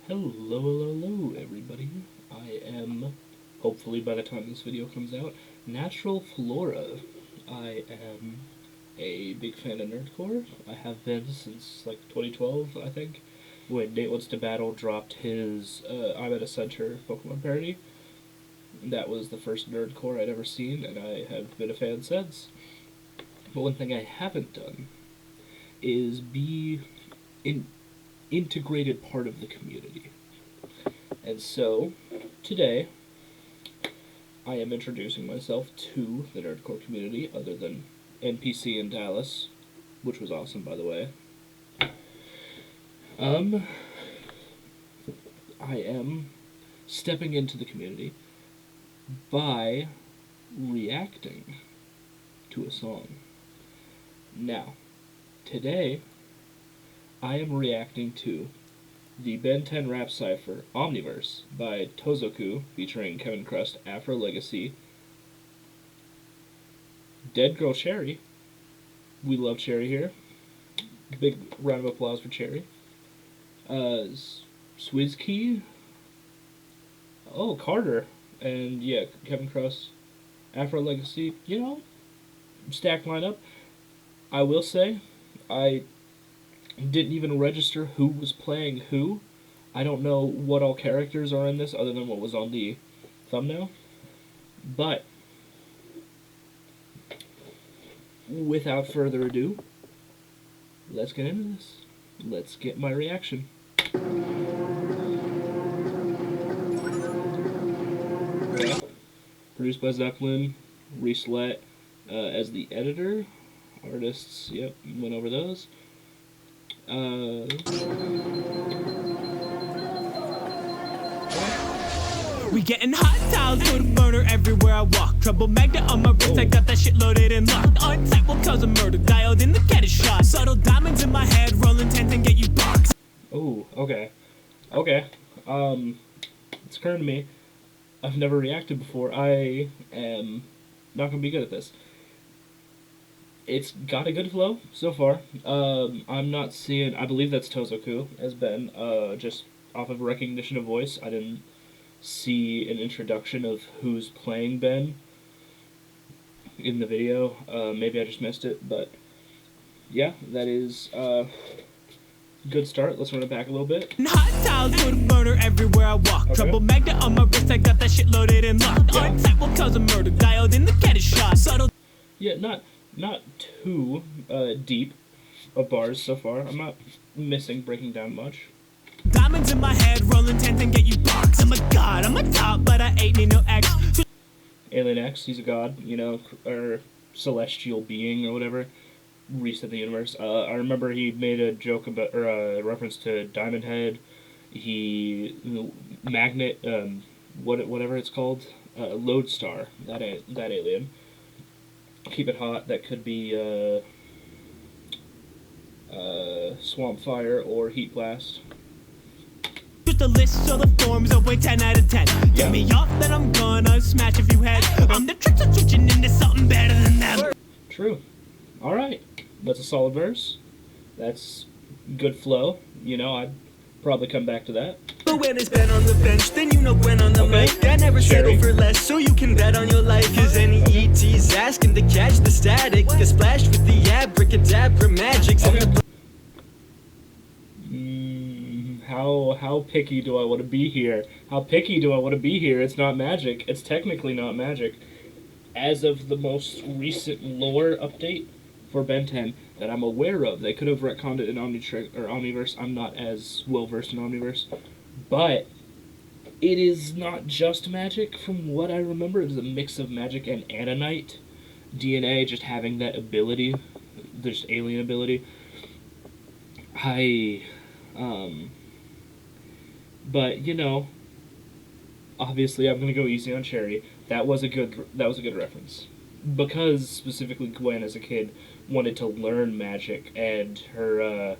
Hello, everybody. I am, hopefully by the time this video comes out, Natural Flora. I am a big fan of nerdcore. I have been since, 2012, I think, when Nate Wants to Battle dropped his I'm at a Center Pokemon parody. That was the first nerdcore I'd ever seen, and I have been a fan since. But one thing I haven't done is be an integrated part of the community. And so, today, I am introducing myself to the nerdcore community, other than NPC in Dallas, which was awesome, by the way. I am stepping into the community by reacting to a song. Now, today, I am reacting to the Ben 10 rap cypher Omniverse by Tozoku featuring Kevin Crust, Afro Legacy, Dead Girl Cherry. We love Cherry here. Big round of applause for Cherry. Swizkey. Oh, Carter. And yeah, Kevin Crust, Afro Legacy. You know, stacked lineup. I will say, I didn't even register who was playing who. I don't know what all characters are in this other than what was on the thumbnail. But without further ado, let's get into this. Let's get my reaction. Yeah. Produced by Zeppelin, Reese Lett as the editor. Artists, yep, went over those. We getting hot towels, put a burner everywhere I walk. Trouble magnet on my wrist, I got that shit loaded and locked. On tap will cause a murder, dialed in the cat is shot. Subtle diamonds in my head, rolling 10 and get you boxed. Oh, okay. Okay. It's occurring to me, I've never reacted before. I am not gonna be good at this. It's got a good flow so far. I'm not seeing, I believe that's Tozoku as Ben, just off of recognition of voice. I didn't see an introduction of who's playing Ben in the video. Maybe I just missed it, but yeah, that is good start. Let's run it back a little bit. Hot towels, put a burner everywhere I walk. Okay. Trouble magnet on my wrist, I got that shit loaded and locked. Yeah. On tap will cause a murder, dialed in the cat is shot. Subtle. Yeah, not too deep of bars so far. I'm not missing breaking down much. Diamonds in my head, rolling 10 and get you boxed. I'm a god, I'm a top, but I ain't need no X. Alien X, he's a god, you know, or celestial being or whatever. Reset the universe. I remember he made a joke about, or a reference to Diamond Head. Magnet, whatever it's called, Lodestar, that alien. Keep it hot. That could be Swamp Fire or Heat Blast. Just the list of the forms of way 10 out of 10. Yeah. Get me off, then I'm gonna smash a few heads. I'm the tricks of switching into something better than them. True. All right, that's a solid verse. That's good flow. You know, I'd probably come back to that. But when it's Ben on the bench, then you know when on the mic. I never settle for less, so you can bet on your life. Cause any ET's asking to catch the static. The splash with the abracadabra magics. Okay. How picky do I want to be here? How picky do I want to be here? It's not magic. It's technically not magic. As of the most recent lore update for Ben 10 that I'm aware of, they could have retconned it in Omniverse. I'm not as well versed in Omniverse. But it is not just magic. From what I remember, it is a mix of magic and Ananite DNA, just having that ability, just alien ability. But you know, obviously, I'm gonna go easy on Cherry. That was a good reference, because specifically Gwen, as a kid, wanted to learn magic, and her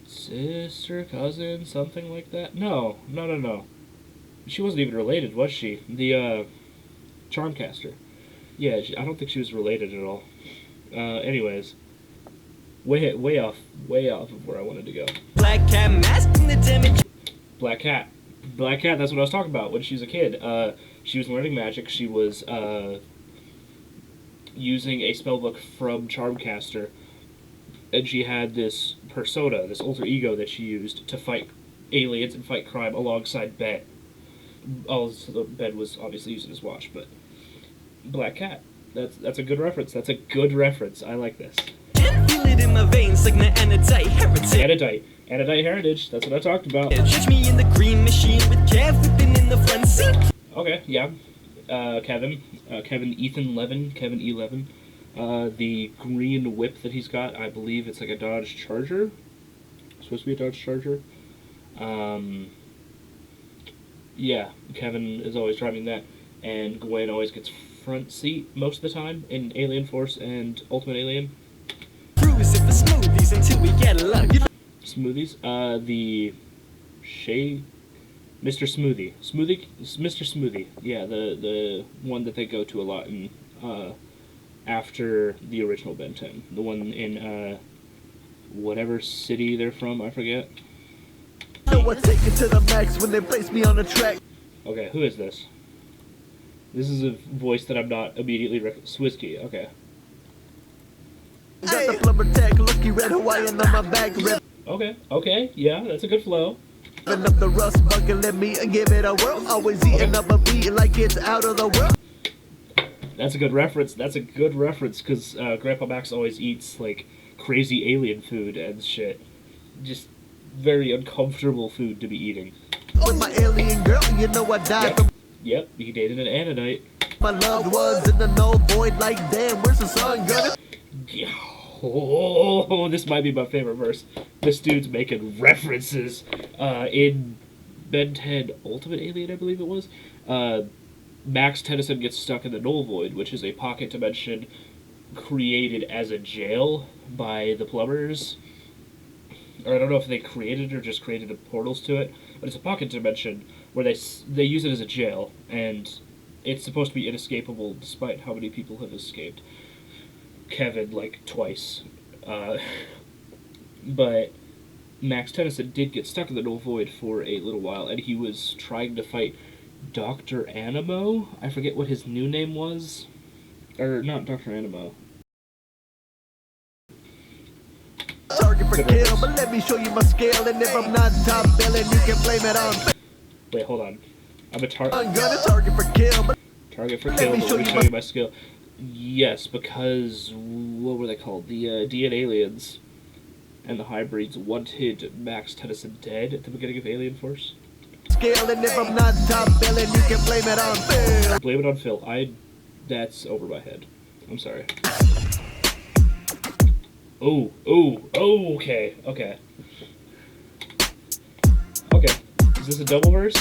sister, cousin, something like that. No. She wasn't even related, was she? The Charmcaster. Yeah, I don't think she was related at all. Anyways, way off of where I wanted to go. Black cat mask in the damage. Black Cat. Black Cat, that's what I was talking about when she was a kid. She was learning magic. She was using a spellbook from Charmcaster, and she had this persona, this alter ego that she used to fight aliens and fight crime alongside Ben. Also, Ben was obviously using his watch, but Black Cat. That's a good reference. That's a good reference. I like this. Feel it in my veins like my anodite heritage. Anodite heritage. That's what I talked about. Catch me in the green machine with Kev whipping in the front seat. Okay, yeah. Kevin Ethan Levin, Kevin E. Levin. The green whip that he's got, I believe it's like a Dodge Charger. It's supposed to be a Dodge Charger. Yeah, Kevin is always driving that, and Gwen always gets front seat most of the time in Alien Force and Ultimate Alien. Cruising for smoothies until we get love. Smoothies. The Mr. Smoothie. Mr. Smoothie. Yeah, the one that they go to a lot in after the original Ben 10. The one in whatever city they're from, I forget. No, I take it to the max when they place me on the track. Okay, who is this? This is a voice that I'm not immediately Swisky, okay. Got the plumber tag, lucky red Hawaiian on my back. Okay, yeah, that's a good flow. Ripping up the rust bucket, let me give it a whirl. Always eating up a beat like it's out of the world. That's a good reference. That's a good reference, because Grandpa Max always eats, like, crazy alien food and shit. Just very uncomfortable food to be eating. With my alien girl, you know I died. Yep, he dated an Anodite. My loved ones in the no void like, damn, where's the sun gonna? Oh, this might be my favorite verse. This dude's making references. In Ben 10 Ultimate Alien, I believe it was, Max Tennyson gets stuck in the Null Void, which is a pocket dimension created as a jail by the plumbers. Or I don't know if they created it or just created the portals to it, but it's a pocket dimension where they use it as a jail, and it's supposed to be inescapable despite how many people have escaped. Kevin, like, twice. But Max Tennyson did get stuck in the Null Void for a little while, and he was trying to fight Dr. Animo? I forget what his new name was. Or, not Dr. Animo. Target for kill, but let me show you my scale. And if I'm not top billing, you can blame it on. Wait, hold on. I'm gonna target for kill, but target for kill, but let me show you my skill. Yes, because what were they called? The DN aliens and the hybrids wanted Max Tennyson dead at the beginning of Alien Force. Scale, and if I'm not top billing, you can blame it on Phil. Blame it on Phil. That's over my head. I'm sorry. Oh, okay. Is this a double verse?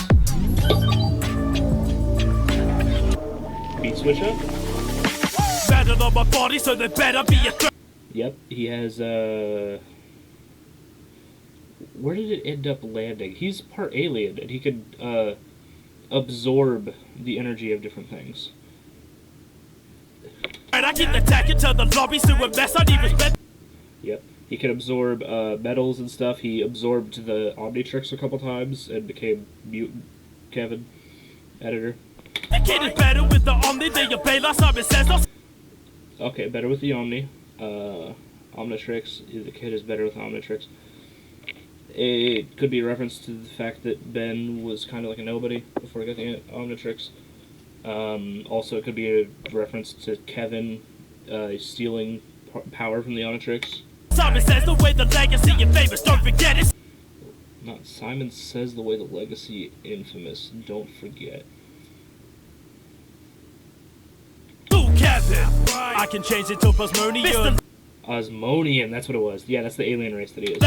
Beat switch up? Better on my body, so there better be a threat. Yep, he has, where did it end up landing? He's part alien, and he can, absorb the energy of different things. And I keep attacking to the lobbies to a mess, I even spend. Yep, he can absorb, metals and stuff. He absorbed the Omnitrix a couple times and became Mutant Kevin, editor. The kid is better with the Omni than your pay last time it says no. Okay, better with the Omni. Omnitrix, the kid is better with Omnitrix. It could be a reference to the fact that Ben was kind of like a nobody before he got the Omnitrix. Also, it could be a reference to Kevin stealing power from the Omnitrix. Simon says the way the legacy and famous, don't forget it. Not Simon says the way the legacy infamous, don't forget. Ooh, Kevin, I can change it to Osmonian. Osmonian, that's what it was. Yeah, that's the alien race that he is.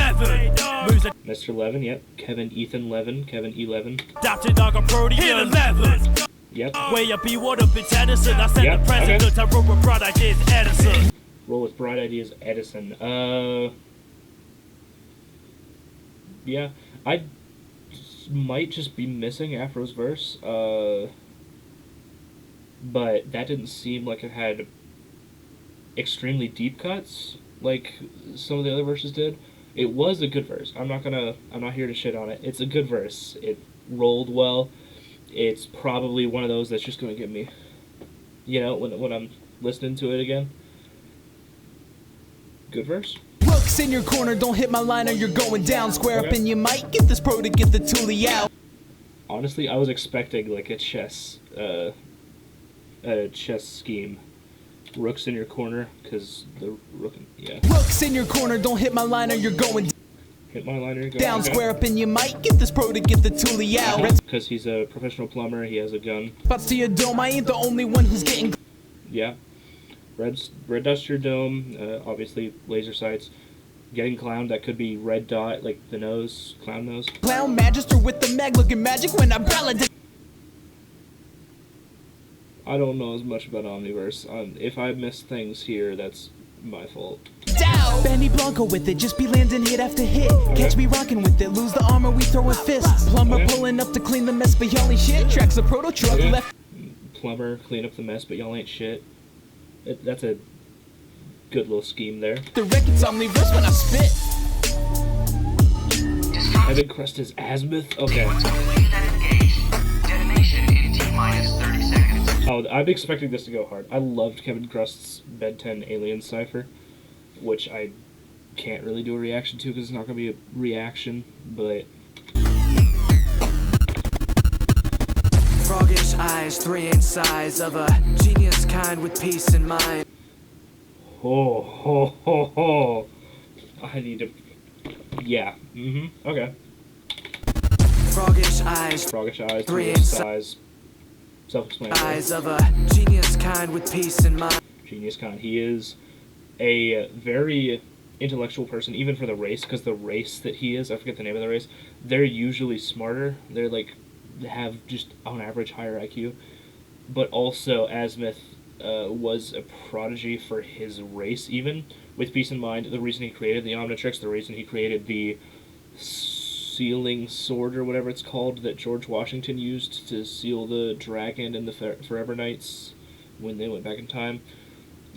Mr. Levin, yep. Kevin Ethan Levin, Kevin E. Levin. Dr. Dog of Protean 11. Yep. Way up, be what up, it's Edison. I said the president, I wrote with bright ideas, Edison. Roll with bright ideas, Edison. Yeah, I might just be missing Afro's verse, but that didn't seem like it had extremely deep cuts, like some of the other verses did. It was a good verse. I'm not here to shit on it. It's a good verse. It rolled well. It's probably one of those that's just gonna get me, when I'm listening to it again. Good verse. Rooks in your corner, don't hit my line or you're going down. Square up and you might get this pro to get the toolie out. Honestly, I was expecting like a chess scheme. Rooks in your corner, because the rook, yeah. Rooks in your corner, don't hit my line or you're going Hit my liner, go down. Square up and you might get this pro to get the toolie out. Because he's a professional plumber, he has a gun. Spots to your dome, I ain't the only one who's getting. Yeah. Red dust your dome, obviously laser sights. Getting clowned, that could be red dot, like the nose, clown nose. Clown magister with the mag looking magic when I ballad. I don't know as much about Omniverse. If I miss things here, that's my fault. Down. Benny Blanco with it, just be landing hit after hit. Catch me rocking with it, lose the armor, we throwing fists. Plumber pulling up to clean the mess, but y'all ain't shit. Tracks a proto truck left. Plumber, clean up the mess, but y'all ain't shit. That's a good little scheme there. The record's Omniverse when I spit. Evan Crust is Azimuth? Okay. Oh, I'm expecting this to go hard. I loved Kevin Crust's Ben 10 Alien Cypher, which I can't really do a reaction to because it's not going to be a reaction, but... Froggish eyes, 3-inch size of a genius kind with peace in mind. Oh, ho, ho, ho. I need to... Yeah. Okay. Froggish eyes, 3-inch size. Self-explanatory. eyes of a genius kind with peace in mind. Genius kind. He is a very intellectual person, even for the race, because the race that he is, I forget the name of the race, they're usually smarter. They're like, have just on average higher IQ. But also, Azimuth was a prodigy for his race, even with peace in mind. The reason he created the Omnitrix, the reason he created the sealing sword or whatever it's called that George Washington used to seal the dragon and the Forever Knights when they went back in time,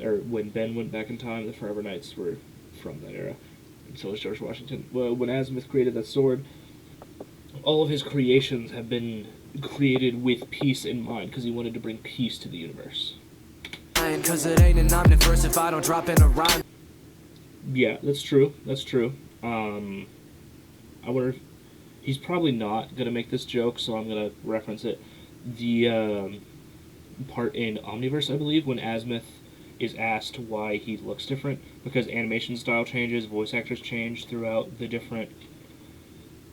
or when Ben went back in time. The Forever Knights were from that era, and so was George Washington. Well, when Azimuth created that sword, all of his creations have been created with peace in mind because he wanted to bring peace to the universe. Cause it ain't an Omniverse if I don't drop in a rhyme. Yeah, that's true. That's true. I wonder if he's probably not gonna make this joke, so I'm gonna reference it. The part in Omniverse, I believe, when Azimuth is asked why he looks different, because animation style changes, voice actors change throughout the different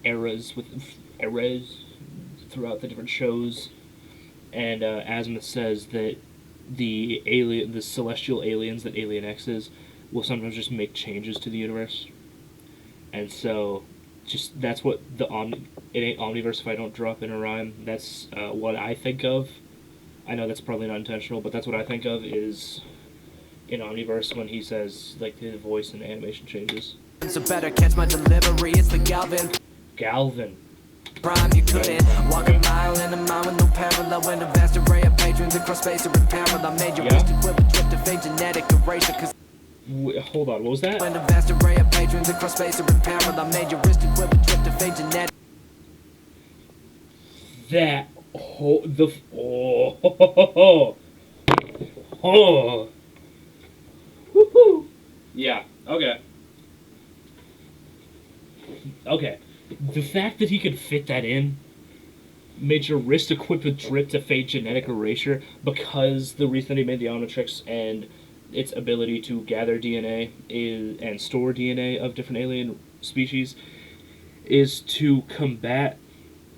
eras throughout the different shows, and Azimuth says that the celestial aliens that Alien X is will sometimes just make changes to the universe, and so that's what it ain't Omniverse if I don't drop in a rhyme. That's what I think of. I know that's probably not intentional, but that's what I think of is in Omniverse when he says like the voice and animation changes. So better catch my delivery, it's the Galvin. Prime, you couldn't walk a mile in a mile with no parallel. When a vast array of patrons across space are in peril. I made you wish to whip a trip to fake genetic erasure. Cause hold on, what was that? when a vast array of patrons across space are in peril. I made you wish to whip a trip to fake genetic. That woohoo! Yeah. Okay. The fact that he could fit that in made your wrist equipped with drip to fade genetic erasure, because the reason he made the Omnitrix and its ability to gather DNA and store DNA of different alien species is to combat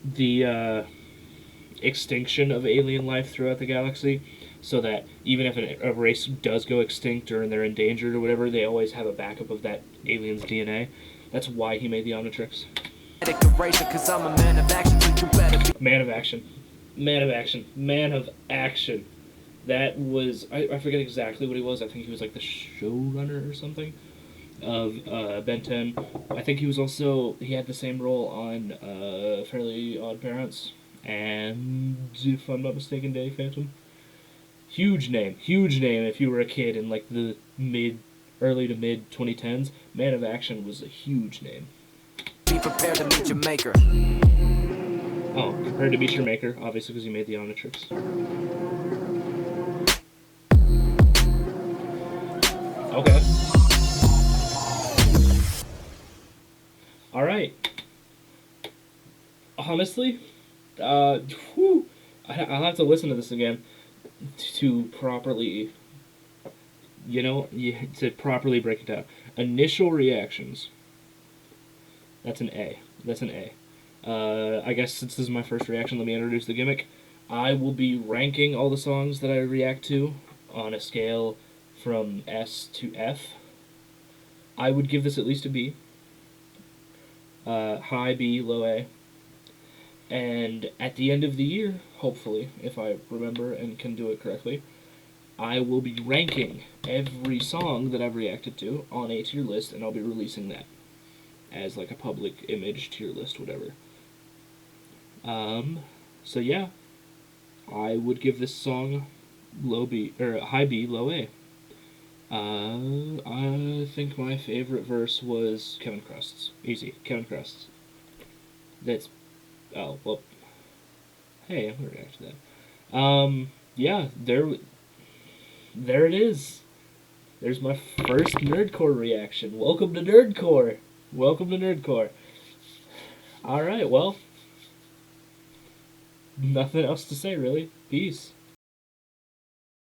the extinction of alien life throughout the galaxy, so that even if a race does go extinct or they're endangered or whatever, they always have a backup of that alien's DNA. That's why he made the Omnitrix. Cause I'm a man of action, but you better be. Man of action. That was... I forget exactly what he was. I think he was like the showrunner or something of Ben 10. I think he was also... He had the same role on Fairly Odd Parents. And, if I'm not mistaken, Danny Phantom. Huge name if you were a kid in like the mid early to mid 2010s, Man of Action was a huge name. Be prepared to meet your maker. Oh, prepared to meet your maker, obviously because you made the Omnitrix. Okay. Alright. Honestly, whew, I'll have to listen to this again to properly, to properly break it down. Initial reactions. That's an A. That's an A. I guess since this is my first reaction, let me introduce the gimmick. I will be ranking all the songs that I react to on a scale from S to F. I would give this at least a B. High B, low A. And at the end of the year, hopefully, if I remember and can do it correctly, I will be ranking every song that I've reacted to on a tier list, and I'll be releasing that as like a public image tier list, whatever. So yeah, I would give this song low B, or high B, low A. I think my favorite verse was Kevin Crust's. Easy, Kevin Crust's. That's, oh, well, hey, I'm gonna react to that. Yeah, there it is. There's my first nerdcore reaction. Welcome to nerdcore. Welcome to nerdcore. Alright, well, nothing else to say, really. Peace.